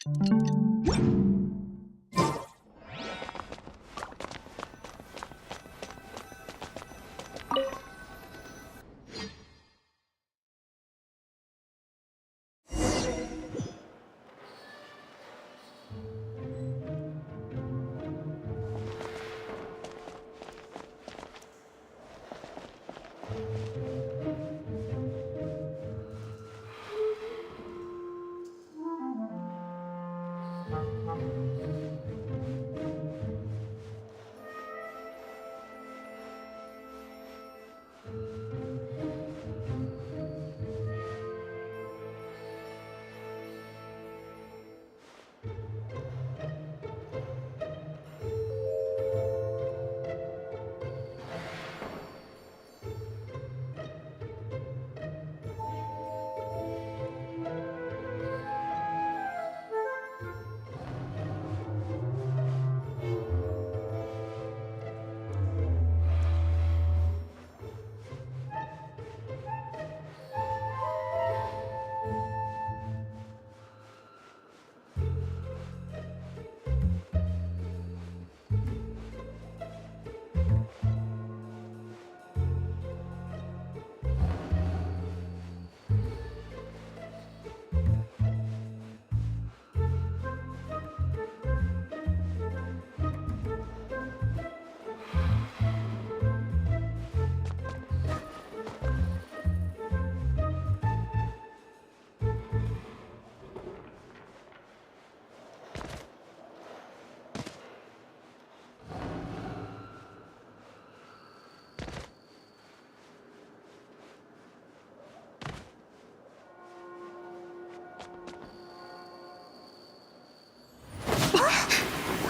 Who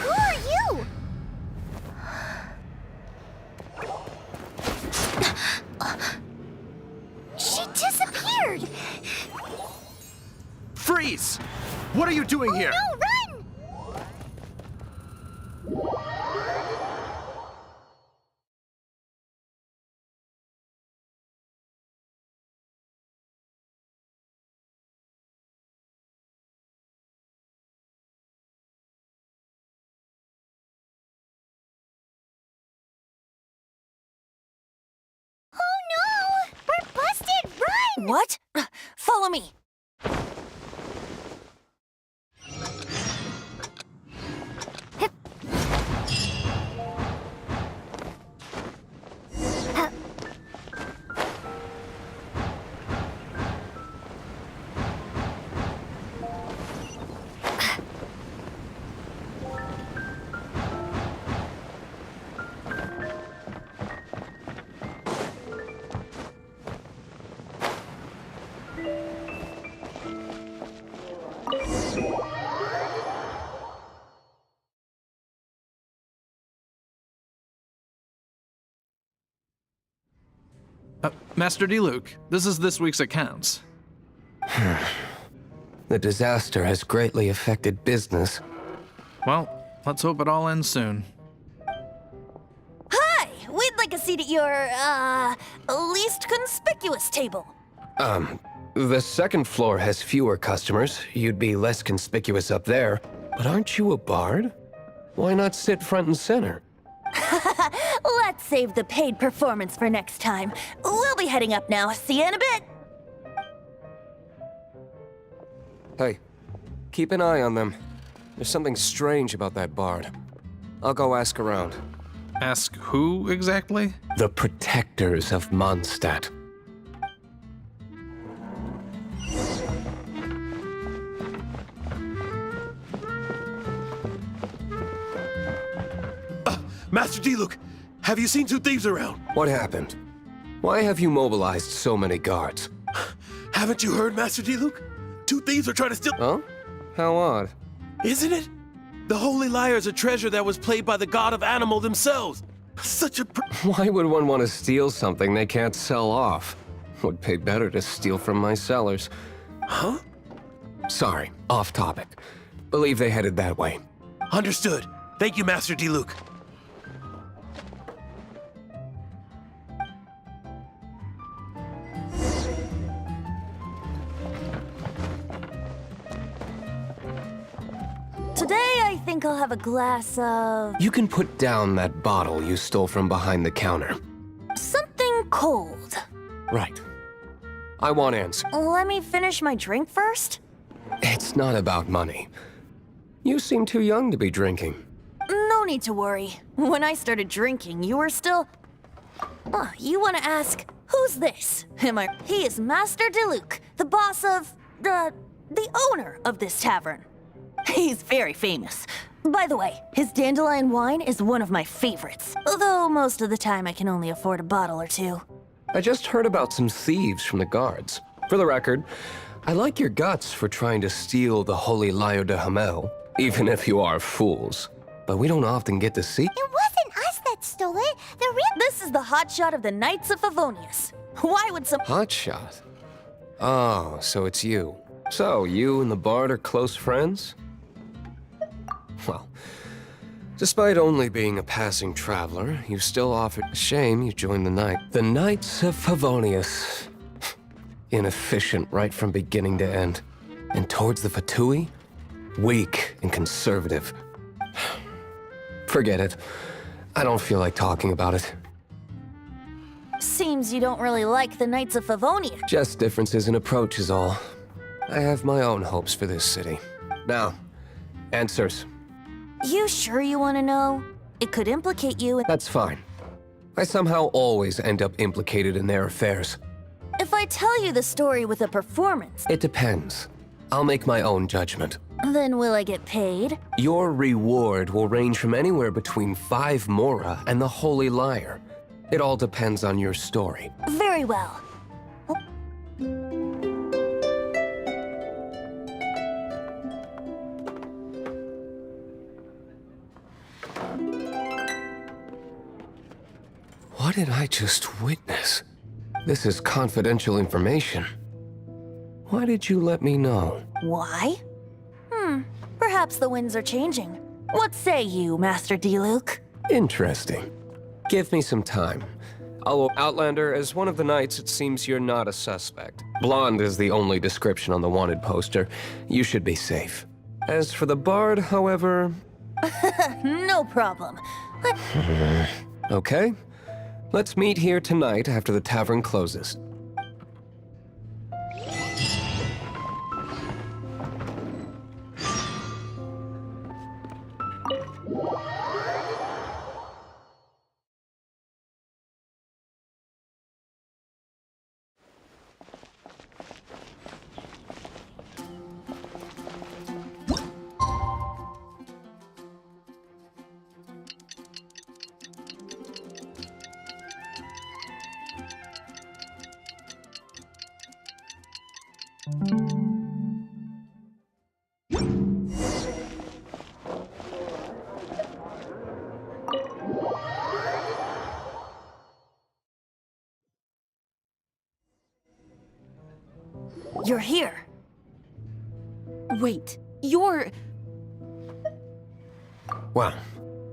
are you? She disappeared! Freeze! What are you doing here? No, run! Oh no! We're busted! Run! What? Follow me. Master D-Luke, this is this week's accounts. The disaster has greatly affected business. Well, let's hope it all ends soon. Hi! We'd like a seat at your, least conspicuous table. The second floor has fewer customers. You'd be less conspicuous up there. But aren't you a bard? Why not sit front and center? Let's save the paid performance for next time. We'll be heading up now. See you in a bit. Hey, keep an eye on them. There's something strange about that bard. I'll go ask around. Ask who exactly? The protectors of Mondstadt. Master D-Luke, have you seen two thieves around? What happened? Why have you mobilized so many guards? Haven't you heard, Master D-Luke? Two thieves are trying to steal— Huh? How odd. Isn't it? The Holy Lyre is a treasure that was played by the god of animal themselves. Such a Why would one want to steal something they can't sell off? Would pay better to steal from my sellers. Huh? Sorry, off topic. Believe they headed that way. Understood. Thank you, Master D-Luke. Today, I think I'll have a glass of You can put down that bottle you stole from behind the counter. something cold. Right. I want answers. Let me finish my drink first. It's not about money. You seem too young to be drinking. No need to worry. When I started drinking, you were still... you want to ask, who's this? He is Master Diluc, the boss of... the owner of this tavern. He's very famous. By the way, his dandelion wine is one of my favorites. Although most of the time I can only afford a bottle or two. I just heard about some thieves from the guards. For the record, I like your guts for trying to steal the Holy Lyre de Hamel, even if you are fools. But we don't often get to see... It wasn't us that stole it. The real... This is the hotshot of the Knights of Favonius. Why would some... Hotshot? Oh, so it's you. So, you and the Bard are close friends? Well, despite only being a passing traveler, you still offered... Shame you joined the Knights of Favonius. Inefficient right from beginning to end. And towards the Fatui? Weak and conservative. Forget it. I don't feel like talking about it. Seems you don't really like the Knights of Favonius. Just differences in approach is all. I have my own hopes for this city. Now, answers. You sure you want to know? It could implicate you in... That's fine. I somehow always end up implicated in their affairs. If I tell you the story with a performance, It depends. I'll make my own judgment. then will I get paid? Your reward will range from anywhere between 5 Mora and the Holy Lyre. It all depends on your story. Very well. What did I just witness? This is confidential information. Why did you let me know? Why? Perhaps the winds are changing. What say you, Master Diluc? Interesting. Give me some time. Outlander, as one of the knights, it seems you're not a suspect. Blonde is the only description on the wanted poster. You should be safe. As for the Bard, however... No problem. Okay. Let's meet here tonight after the tavern closes. You're here. Wait, you're... Well,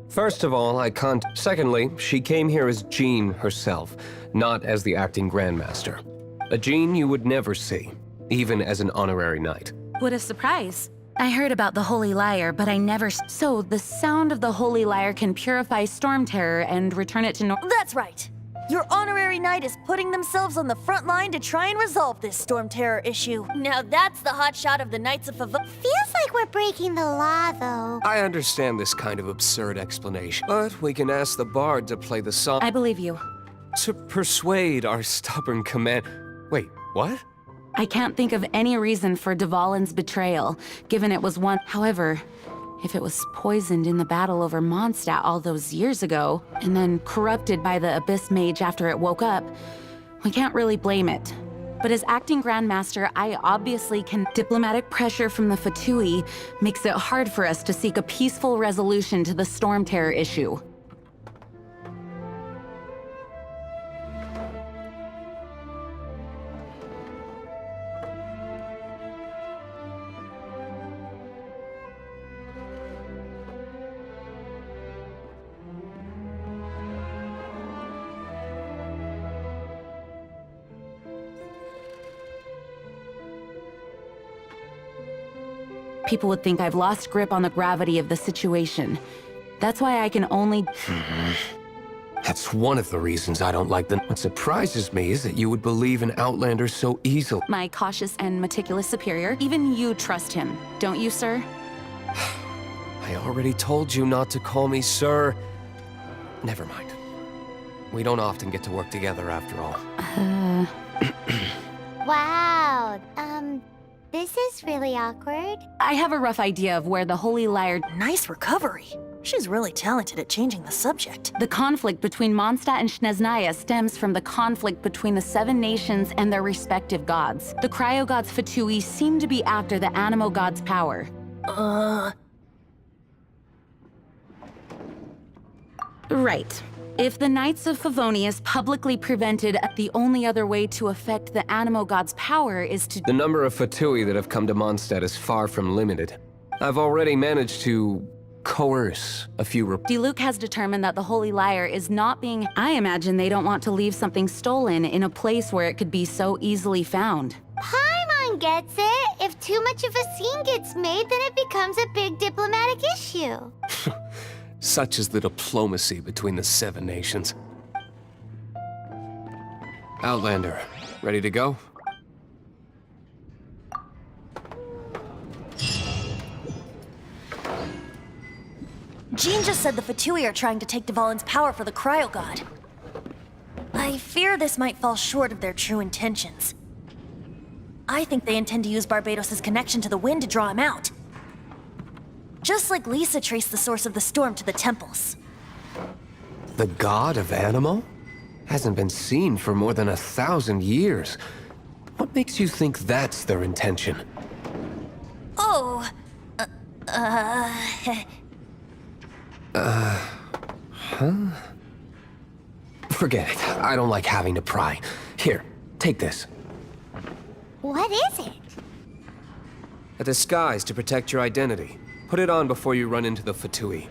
first of all, I can't... Secondly, she came here as Jean herself, not as the acting Grandmaster. A Jean you would never see, even as an honorary knight. What a surprise. I heard about the Holy Lyre, but I never... So, the sound of the Holy Lyre can purify Storm Terror and return it to That's right. Your honorary knight is putting themselves on the front line to try and resolve this Storm Terror issue. Now that's the hotshot of the Knights of Feels like we're breaking the law, though. I understand this kind of absurd explanation, but we can ask the Bard to play the song I believe you. to persuade our stubborn command... Wait, what? I can't think of any reason for Dvalin's betrayal, given it was one... However, if it was poisoned in the battle over Mondstadt all those years ago, and then corrupted by the Abyss Mage after it woke up, we can't really blame it. But as acting Grandmaster, I obviously can... Diplomatic pressure from the Fatui makes it hard for us to seek a peaceful resolution to the Storm Terror issue. people would think I've lost grip on the gravity of the situation. That's why I can only... That's one of the reasons I don't like them. What surprises me is that you would believe in Outlanders so easily. My cautious and meticulous superior, even you trust him, don't you, sir? I already told you not to call me sir. Never mind. We don't often get to work together after all. Wow. This is really awkward. I have a rough idea of where the Holy Liar... Nice recovery. She's really talented at changing the subject. The conflict between Mondstadt and Snezhnaya stems from the conflict between the 7 nations and their respective gods. The cryo-gods Fatui seem to be after the Animo god's power. Right. If the Knights of Favonius publicly prevented, the only other way to affect the Animo god's power is to... The number of Fatui that have come to Mondstadt is far from limited. I've already managed to coerce a few Diluc has determined that the Holy Liar is not being... I imagine they don't want to leave something stolen in a place where it could be so easily found. Paimon gets it. If too much of a scene gets made, then it becomes a big diplomatic issue. Such is the diplomacy between the 7 nations. Outlander, ready to go? Jean just said the Fatui are trying to take Dvalin's power for the Cryo God. I fear this might fall short of their true intentions. I think they intend to use Barbados' connection to the wind to draw him out. Just like Lisa traced the source of the storm to the temples. The god of Animo? Hasn't been seen for more than 1,000 years. What makes you think that's their intention? Oh, Forget it. I don't like having to pry. Here, take this. What is it? A disguise to protect your identity. Put it on before you run into the Fatui.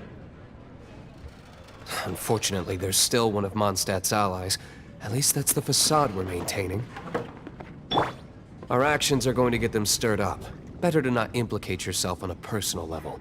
Unfortunately, there's still one of Mondstadt's allies. At least that's the facade we're maintaining. Our actions are going to get them stirred up. Better to not implicate yourself on a personal level.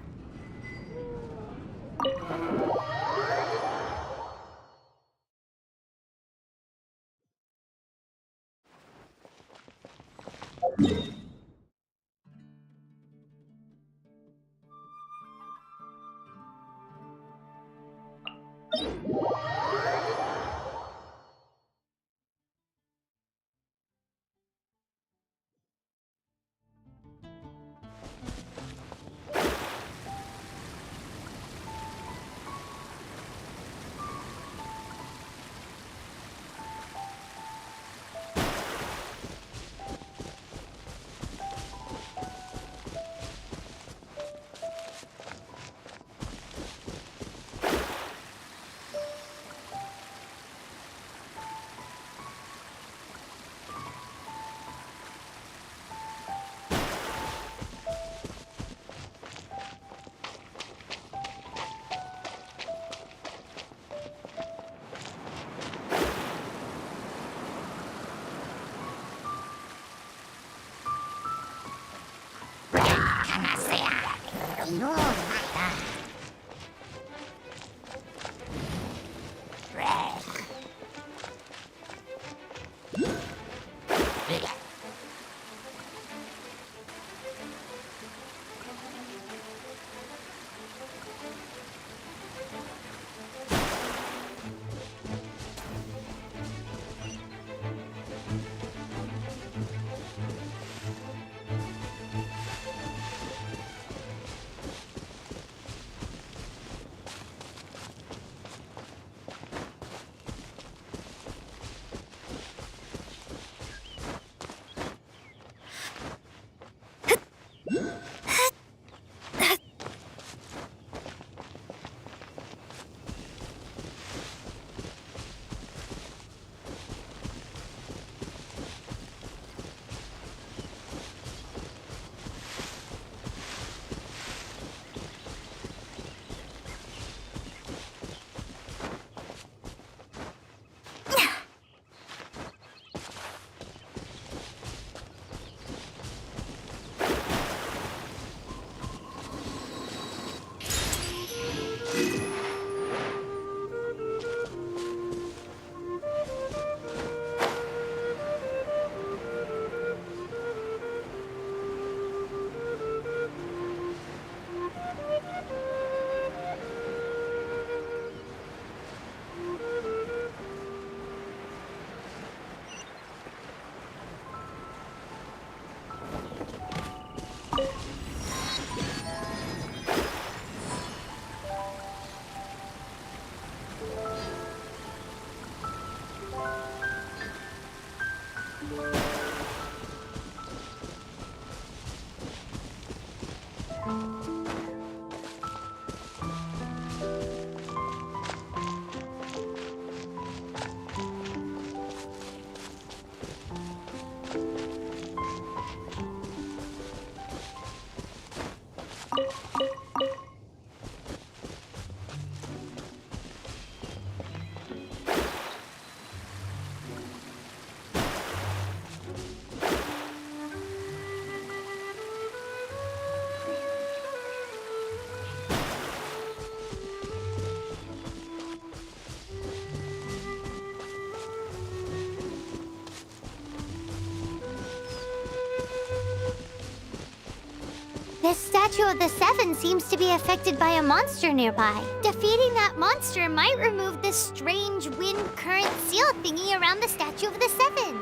This statue of the Seven seems to be affected by a monster nearby. Defeating that monster might remove this strange wind current seal thingy around the statue of the Seven.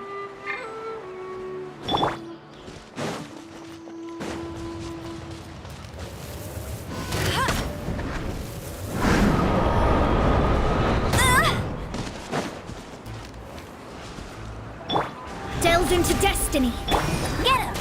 Delve into destiny. Get him!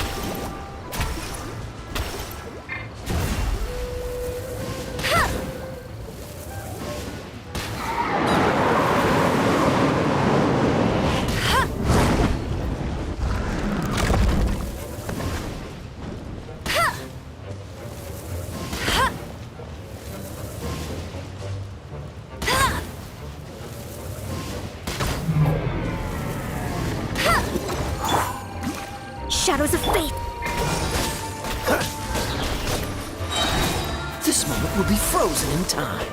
Shadows of fate. This moment will be frozen in time.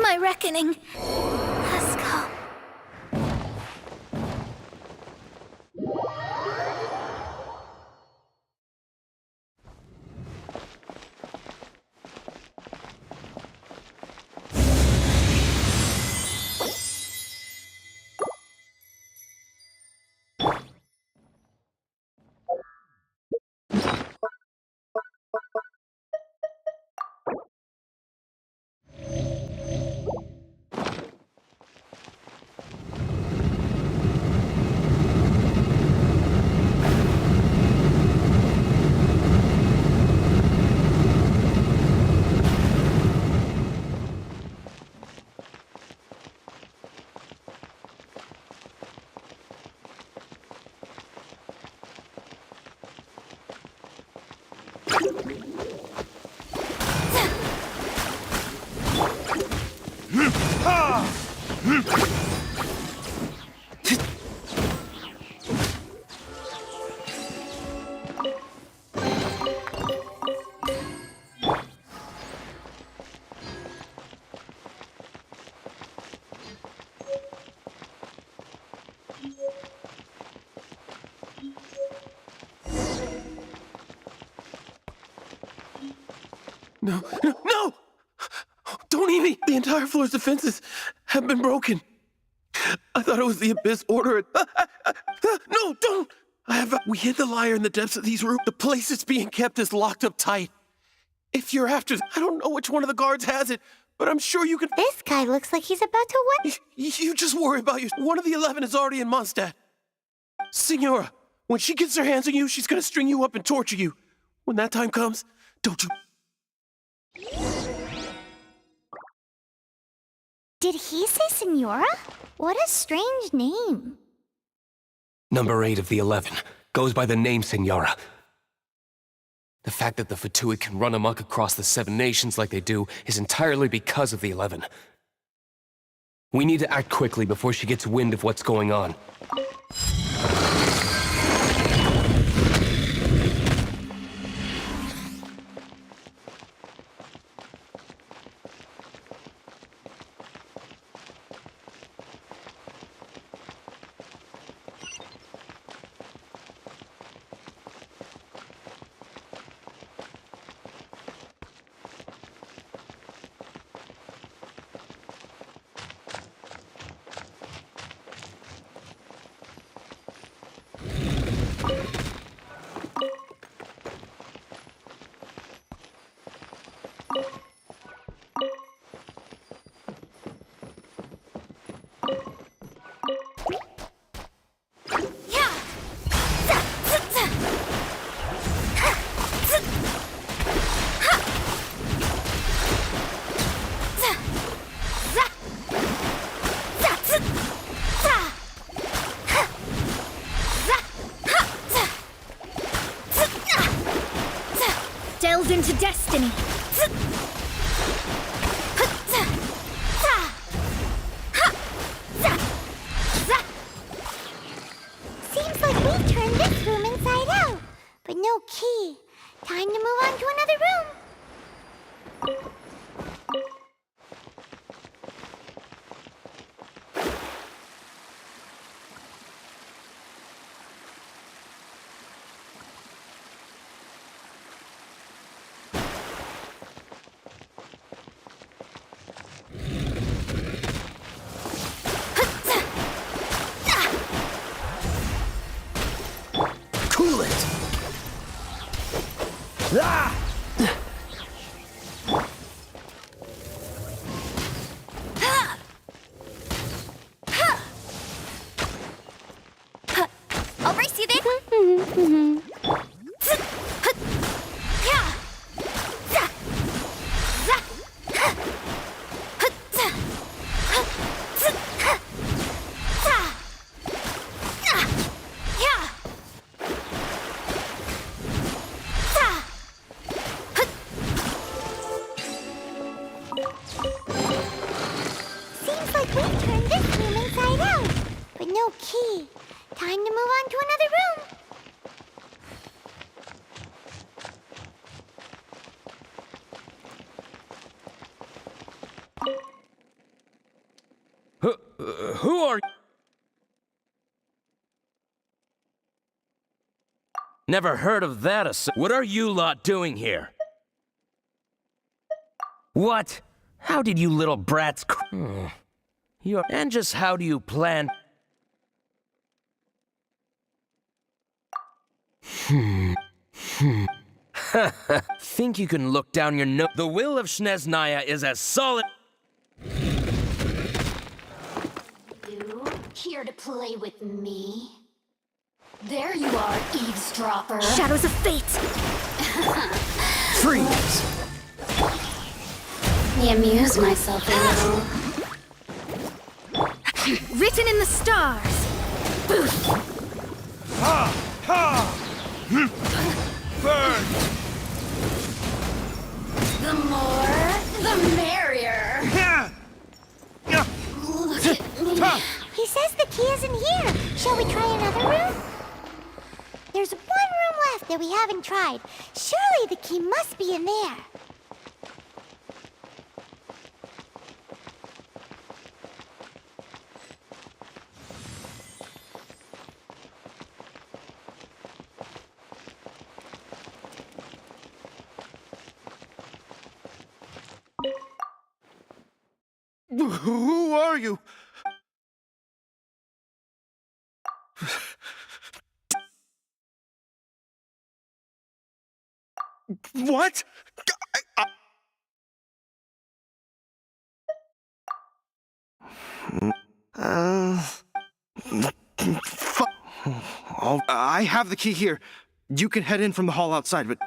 My reckoning has No, no, no! Don't eat me! The entire floor's defenses have been broken. I thought it was the Abyss Order. No, don't! We hid the liar in the depths of these rooms. The place it's being kept is locked up tight. If you're after, I don't know which one of the guards has it, but I'm sure you can. This guy looks like he's about to win. You just worry about your. One of the 11 is already in Mondstadt. Signora, when she gets her hands on you, she's gonna string you up and torture you. When that time comes, don't you. Did he say Senora? What a strange name. Number 8 of the 11 goes by the name Senora. The fact that the Fatui can run amok across the 7 nations like they do is entirely because of the 11. We need to act quickly before she gets wind of what's going on. Delve into destiny. Seems like we've turned this room inside out, but no key. Time to move on to another room. Cool it! Ah! I'll brace you then. Seems like we've turned this room inside out, but no key. Time to move on to another room. Who are you? Never heard of that. What are you lot doing here? What? How did you little brats? And just how do you plan? Think you can look down your nose? The will of Shneznaya is as solid. You here to play with me? There you are, eavesdropper. Shadows of fate. Freeze! Me amuse myself a little. Written in the stars. Burn! The more, the merrier. Look at me. He says the key isn't here. Shall we try another room? There's one room left that we haven't tried. Surely the key must be in there. Who are you? What? I have the key here. You can head in from the hall outside, but...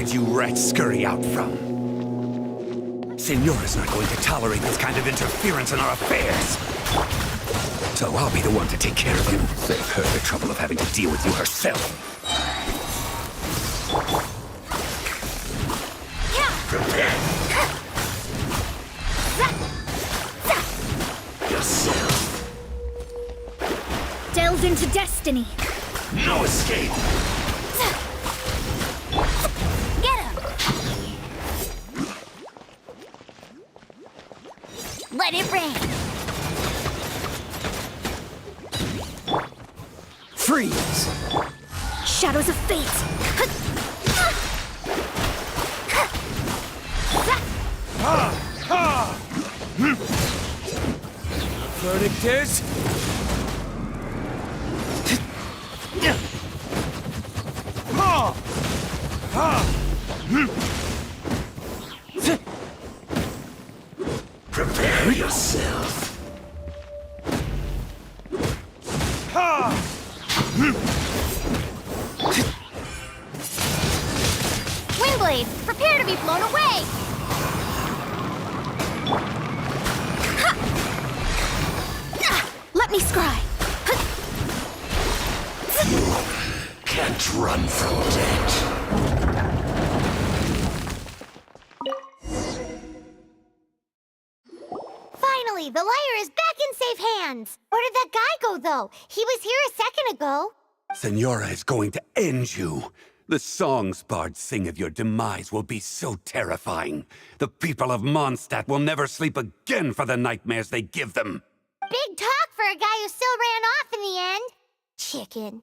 You rats scurry out from? Señora's not going to tolerate this kind of interference in our affairs. So I'll be the one to take care of you. Save her the trouble of having to deal with you herself. Prepare yourself. Delve into destiny. No escape. Let it rain. Freeze! Shadows of fate. Verdict is... Prepare yourself. Windblade, prepare to be blown away. Let me scry. Can't run from death. Finally, the lyre is back in safe hands. Where did that guy go, though? He was here a second ago. Senora is going to end you. The songs bards sing of your demise will be so terrifying. The people of Mondstadt will never sleep again for the nightmares they give them. Big talk for a guy who still ran off in the end. Chicken.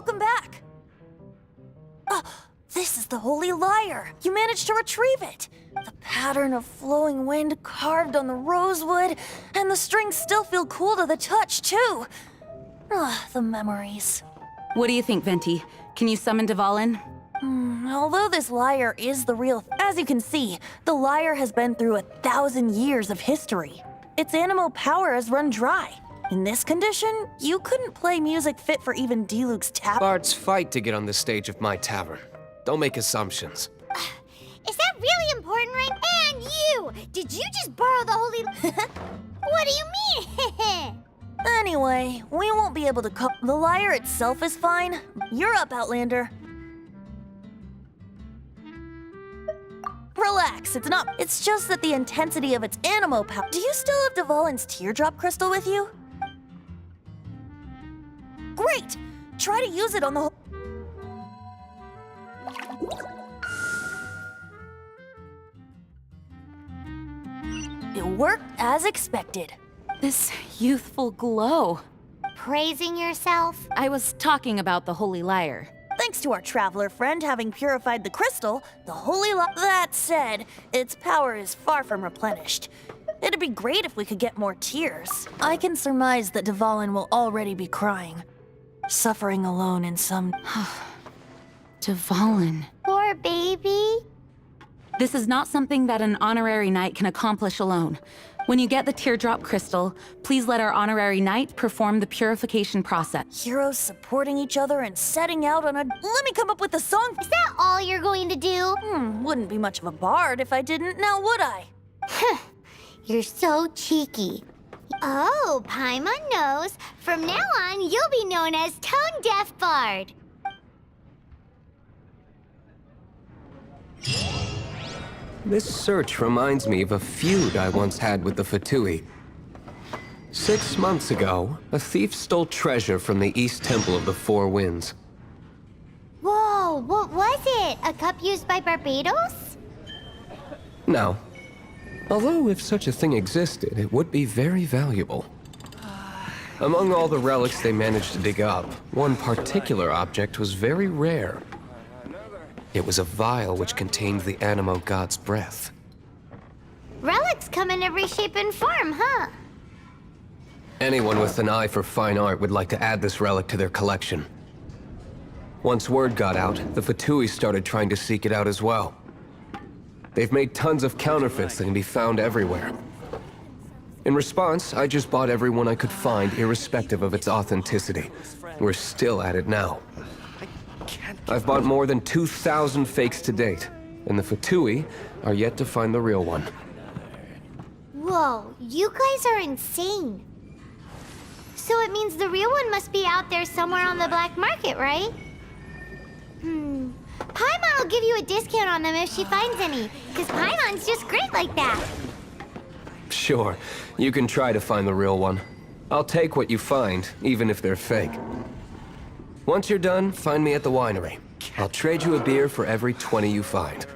welcome back. This is the Holy Lyre. You managed to retrieve it. The pattern of flowing wind carved on the rosewood, and the strings still feel cool to the touch, too. The memories. What do you think, Venti? Can you summon Dvalin? Although this lyre is the real... As you can see, the lyre has been through 1,000 years of history. Its animal power has run dry. In this condition, you couldn't play music fit for even Diluc's tap. Bards fight to get on the stage of my tavern. Don't make assumptions. Is that really important, right? And you! Did you just borrow the holy... What do you mean? Anyway, we won't be able to the lyre itself is fine. You're up, Outlander. Relax, it's just that the intensity of its animo power... Do you still have Dvalin's teardrop crystal with you? Great! Try to use it on the... It worked as expected. This youthful glow. Praising yourself? I was talking about the Holy Lyre. Thanks to our traveler friend having purified the crystal, the Holy That said, its power is far from replenished. It'd be great if we could get more tears. I can surmise that Dvalin will already be crying, suffering alone in some... Dvalin. Poor baby. This is not something that an honorary knight can accomplish alone. When you get the teardrop crystal, please let our honorary knight perform the purification process. Heroes supporting each other and setting out on a... Let me come up with a song. Is that all you're going to do? Wouldn't be much of a bard if I didn't, now would I? You're so cheeky. Oh, Paimon knows. From now on, you'll be known as Tone Deaf Bard. This search reminds me of a feud I once had with the Fatui. 6 months ago, a thief stole treasure from the East Temple of the Four Winds. Whoa, what was it? A cup used by Barbados? No. Although if such a thing existed, it would be very valuable. Among all the relics they managed to dig up, one particular object was very rare. It was a vial which contained the Animo god's breath. Relics come in every shape and form, huh? Anyone with an eye for fine art would like to add this relic to their collection. Once word got out, the Fatui started trying to seek it out as well. They've made tons of counterfeits that can be found everywhere. In response, I just bought every one I could find, irrespective of its authenticity. We're still at it now. I've bought more than 2,000 fakes to date, and the Fatui are yet to find the real one. Whoa, you guys are insane. So it means the real one must be out there somewhere on the black market, right? Paimon will give you a discount on them if she finds any, because Paimon's just great like that. Sure, you can try to find the real one. I'll take what you find, even if they're fake. Once you're done, find me at the winery. I'll trade you a beer for every 20 you find.